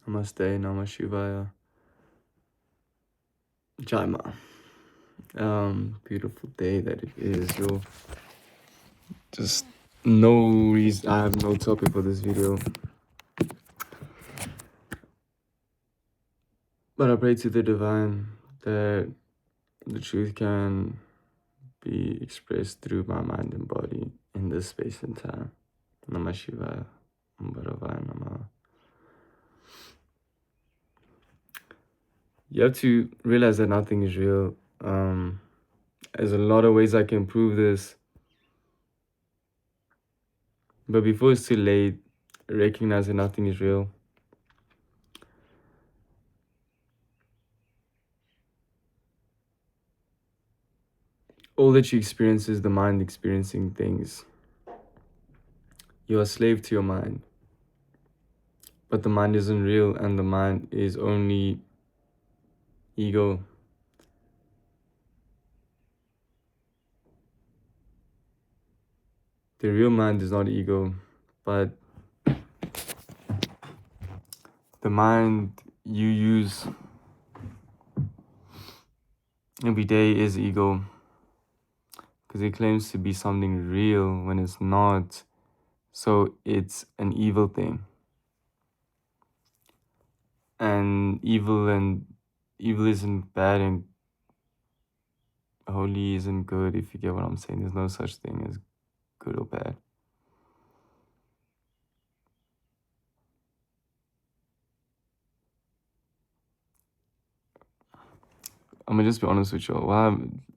Namaste, Namah Shivaya. Jai Ma. Beautiful day that it is, yo. Just no reason, I have no topic for this video. But I pray to the divine that the truth can be expressed through my mind and body in this space and time. Namah Shivaya. Bharavaya Namah. You have to realize that nothing is real. There's a lot of ways I can prove this. But before it's too late, recognize that nothing is real. All that you experience is the mind experiencing things. You are a slave to your mind. But the mind isn't real, and the mind is only ego. The real mind is not ego, but the mind you use every day is ego, because it claims to be something real when it's not. So it's an evil thing. And evil isn't bad, and holy isn't good, if you get what I'm saying. There's no such thing as good or bad. I'm gonna just be honest with you. Why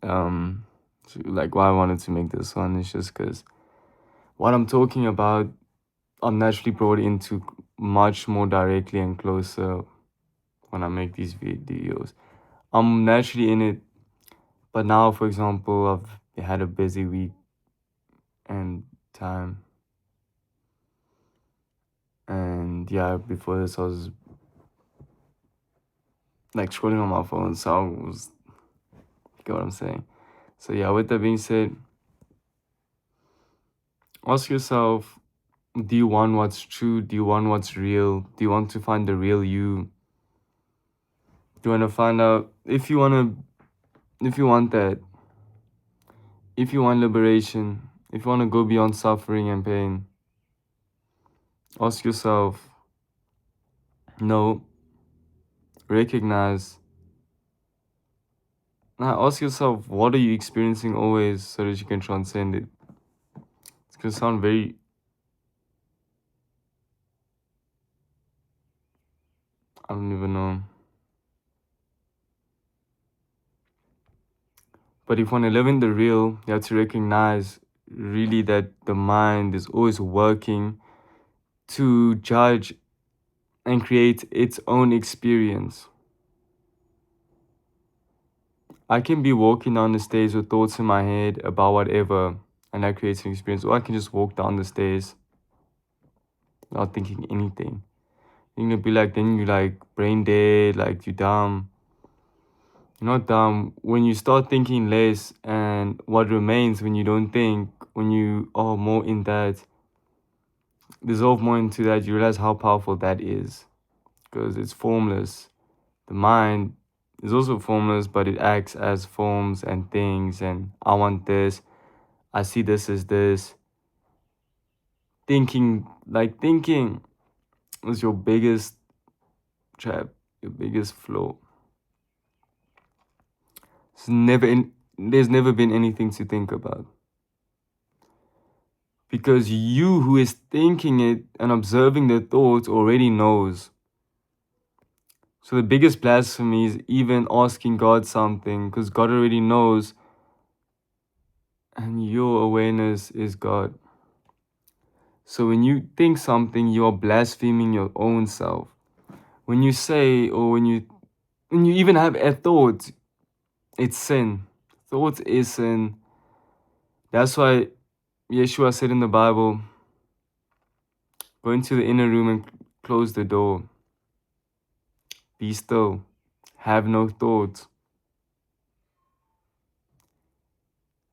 I wanted to make this one is just because what I'm talking about, I'm naturally brought into much more directly and closer when I make these videos. I'm naturally in it, but now, for example, I've had a busy week and time. And yeah, before this, I was like scrolling on my phone, so I was, you get what I'm saying? So yeah, with that being said, ask yourself, do you want what's true? Do you want what's real? Do you want to find the real you? Do you want to find out if you want that, if you want liberation, if you want to go beyond suffering and pain? Ask yourself, no, recognize. Now ask yourself, what are you experiencing always, so that you can transcend it? It's going to sound very, I don't even know. But if you want to live in the real, you have to recognize really that the mind is always working to judge and create its own experience. I can be walking down the stairs with thoughts in my head about whatever, and that creates an experience. Or I can just walk down the stairs without thinking anything. You're gonna be like, then you like brain dead, like you dumb. You're not dumb. When you start thinking less, and what remains when you don't think, when you are more in that, dissolve more into that, you realize how powerful that is. Because it's formless. The mind is also formless, but it acts as forms and things, and I want this, I see this as this. Thinking is your biggest trap, your biggest flaw. There's never been anything to think about. Because you who is thinking it and observing the thoughts already knows. So the biggest blasphemy is even asking God something, because God already knows, and your awareness is God. So when you think something, you are blaspheming your own self. When you say, or when you even have a thought, it's sin. Thought is sin. That's why Yeshua said in the Bible, go into the inner room and close the door. Be still. Have no thoughts.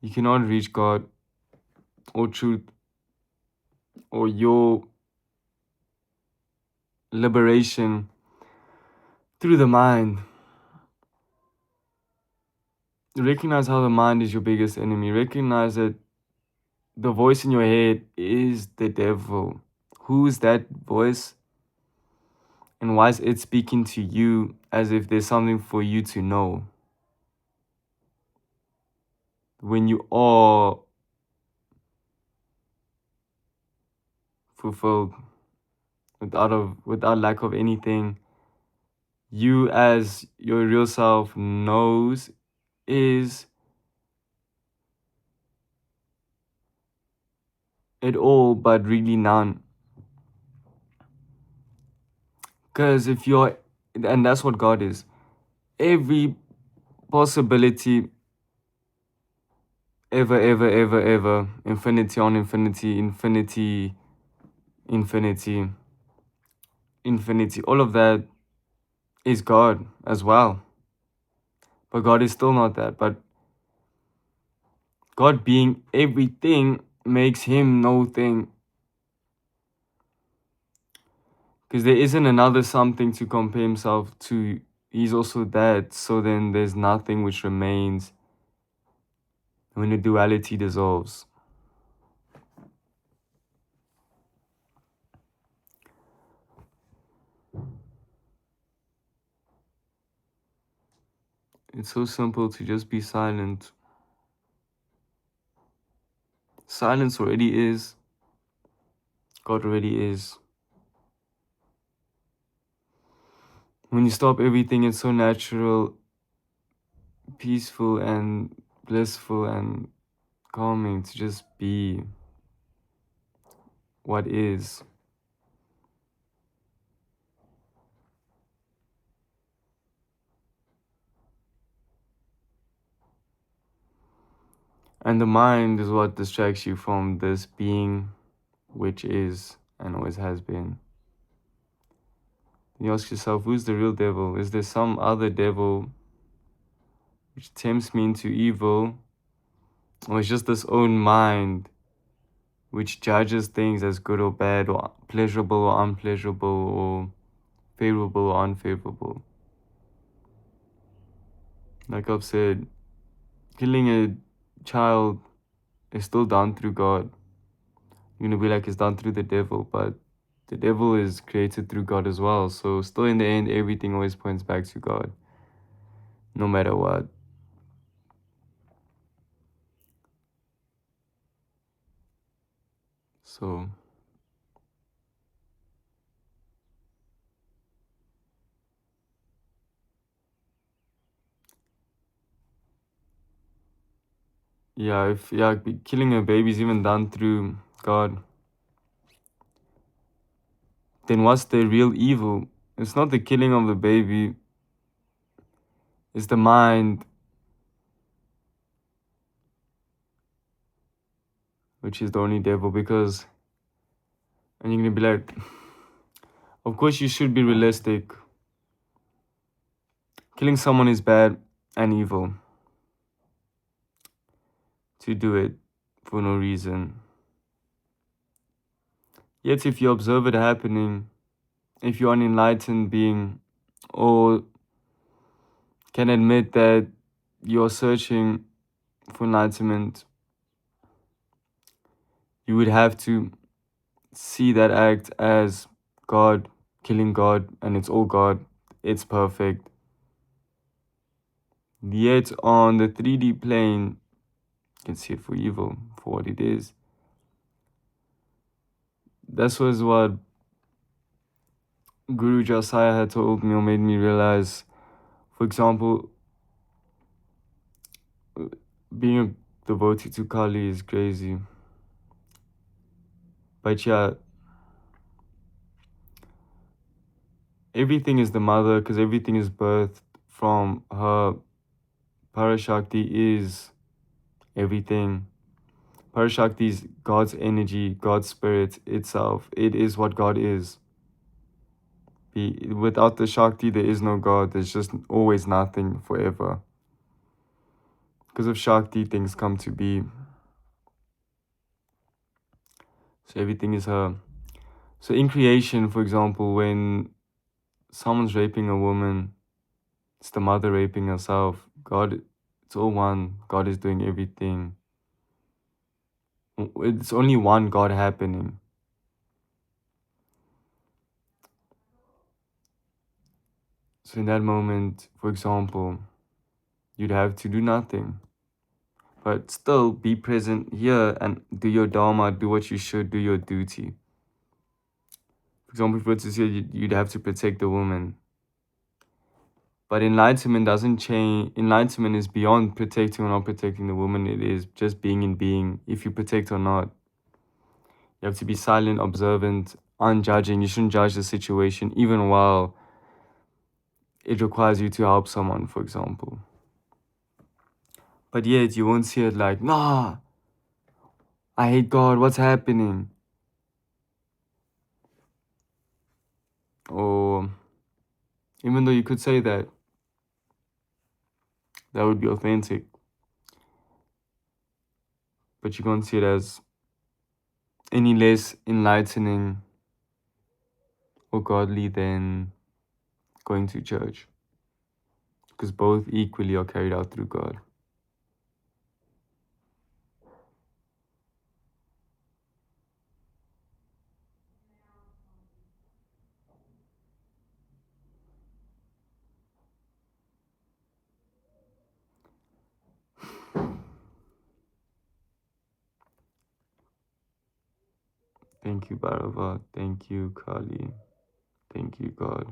You cannot reach God or truth or your liberation through the mind. Recognize how the mind is your biggest enemy. Recognize that the voice in your head is the devil. Who is that voice? And why is it speaking to you as if there's something for you to know? When you are fulfilled without lack of anything, you as your real self knows is it all, but really none. Because if you're, and that's what God is, every possibility ever, infinity on infinity, infinity, all of that is God as well. But God is still not that. But God being everything makes him no thing. Because there isn't another something to compare himself to. He's also that. So then there's nothing which remains when the duality dissolves. It's so simple to just be silent. Silence already is. God already is. When you stop everything, it's so natural, peaceful, and blissful, and calming to just be what is. And the mind is what distracts you from this being, which is and always has been. You ask yourself, who's the real devil? Is there some other devil which tempts me into evil? Or is just this own mind which judges things as good or bad, or pleasurable or unpleasurable, or favorable or unfavorable? Like I've said, killing a child is still done through God. You're gonna be like it's done through the devil, but the devil is created through God as well. So still in the end, everything always points back to God, no matter what. So yeah, if killing a baby is even done through God, then what's the real evil? It's not the killing of the baby, it's the mind, which is the only devil. Because, and you're gonna be like, of course you should be realistic. Killing someone is bad and evil. To do it for no reason. Yet if you observe it happening, if you're an enlightened being, or can admit that you're searching for enlightenment, you would have to see that act as God, killing God, and it's all God, it's perfect. Yet on the 3D plane, you can see it for evil, for what it is. That was what Guru Josiah had told me, or made me realize. For example, being a devotee to Kali is crazy. But yeah, everything is the mother, because everything is birthed from her. Parashakti is everything. Parashakti is God's energy, God's spirit itself. It is what God is. Without the Shakti, there is no God. There's just always nothing forever. Because of Shakti, things come to be. So everything is her. So in creation, for example, when someone's raping a woman, It's the mother raping herself. God, it's all one. God is doing everything. It's only one God happening. So in that moment, for example, you'd have to do nothing, but still be present here and do your dharma, do what you should, do your duty. For example, if it's here, you'd have to protect the woman. But enlightenment doesn't change. Enlightenment is beyond protecting or not protecting the woman. It is just being in being, if you protect or not. You have to be silent, observant, unjudging. You shouldn't judge the situation, even while it requires you to help someone, for example. But yet, you won't see it like, nah, I hate God, what's happening? Or, even though you could say that, that would be authentic. But you can't see it as any less enlightening or godly than going to church. Because both equally are carried out through God. Thank you, Bharava. Thank you, Kali. Thank you, God.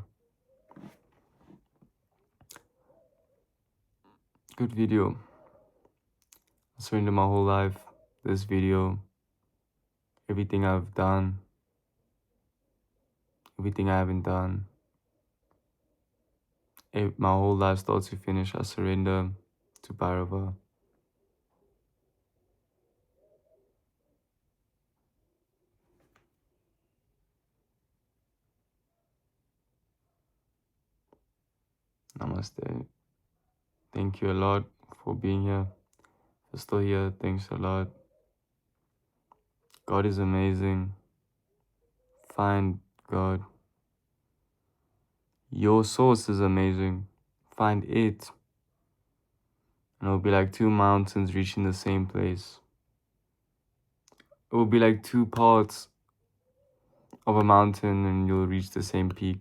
Good video. I surrender my whole life. This video, everything I've done, everything I haven't done. My whole life starts to finish. I surrender to Bharava. Namaste. Thank you a lot for being here. If you're still here, thanks a lot. God is amazing. Find God. Your source is amazing. Find it. And it'll be like two mountains reaching the same place. It will be like two parts of a mountain and you'll reach the same peak.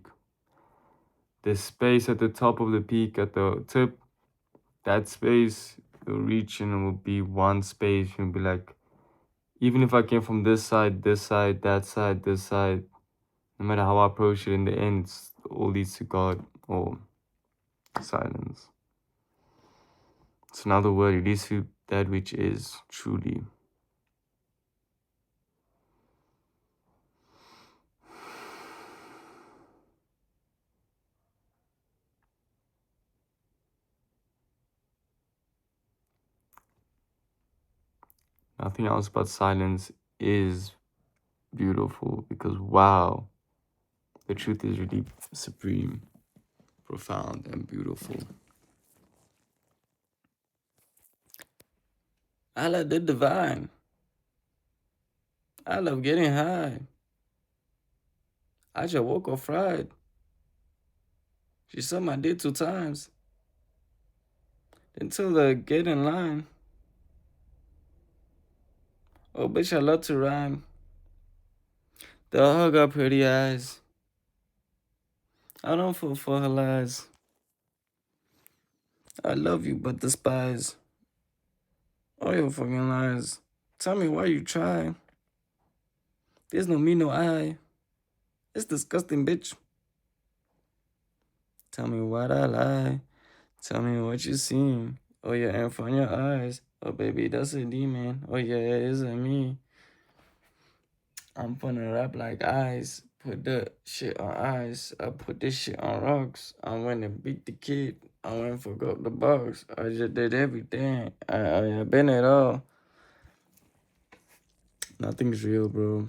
The space at the top of the peak, at the tip, that space you'll reach and it will be one space. You'll be like, even if I came from this side, that side, this side, no matter how I approach it, in the end, it all leads to God or silence. It's another word, it leads to that which is truly. Nothing else but silence is beautiful because, wow, the truth is really supreme, profound, and beautiful. I love the divine. I love getting high. I just woke up fried. She sucked my dick 2 times. Then told her, get in line. Oh, bitch, I love to rhyme. They'll hug her pretty eyes. I don't fall for her lies. I love you, but despise all your fucking lies. Tell me why you try. There's no me, no I. It's disgusting, bitch. Tell me what I lie. Tell me what you seen. Oh, yeah, and from your eyes. Oh, baby, that's a demon. Oh, yeah, it isn't me. I'm finna rap like ice. Put the shit on ice. I put this shit on rocks. I went and beat the kid. I went and forgot the box. I just did everything. I been it all. Nothing's real, bro.